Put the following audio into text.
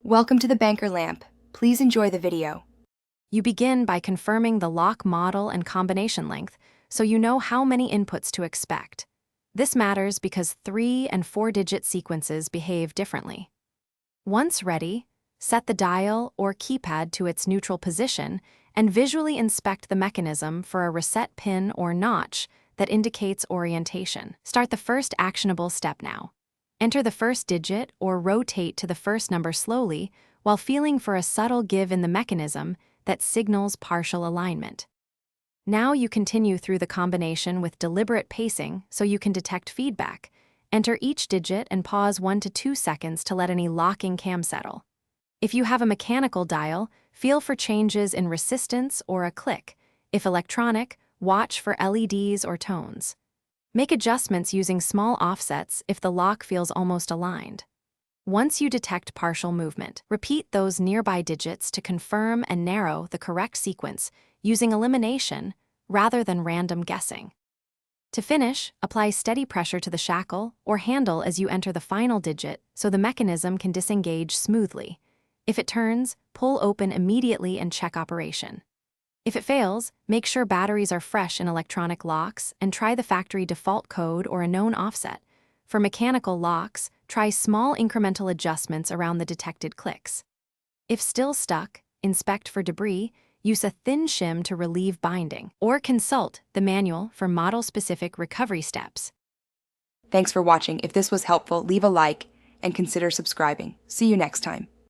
Welcome to the banker lamp. Please enjoy the video. You begin by confirming the lock model and combination length so you know how many inputs to expect. This matters because 3- and 4-digit sequences behave differently. Once ready, set the dial or keypad to its neutral position and visually inspect the mechanism for a reset pin or notch that indicates orientation. Start the first actionable step now. Enter the first digit or rotate to the first number slowly while feeling for a subtle give in the mechanism that signals partial alignment. Now you continue through the combination with deliberate pacing so you can detect feedback. Enter each digit and pause 1 to 2 seconds to let any locking cam settle. If you have a mechanical dial, feel for changes in resistance or a click. If electronic, watch for LEDs or tones. Make adjustments using small offsets if the lock feels almost aligned. Once you detect partial movement, repeat those nearby digits to confirm and narrow the correct sequence using elimination rather than random guessing. To finish, apply steady pressure to the shackle or handle as you enter the final digit so the mechanism can disengage smoothly. If it turns, pull open immediately and check operation. If it fails, make sure batteries are fresh in electronic locks and try the factory default code or a known offset. For mechanical locks, try small incremental adjustments around the detected clicks. If still stuck, inspect for debris, use a thin shim to relieve binding, or consult the manual for model-specific recovery steps. Thanks for watching. If this was helpful, leave a like and consider subscribing. See you next time.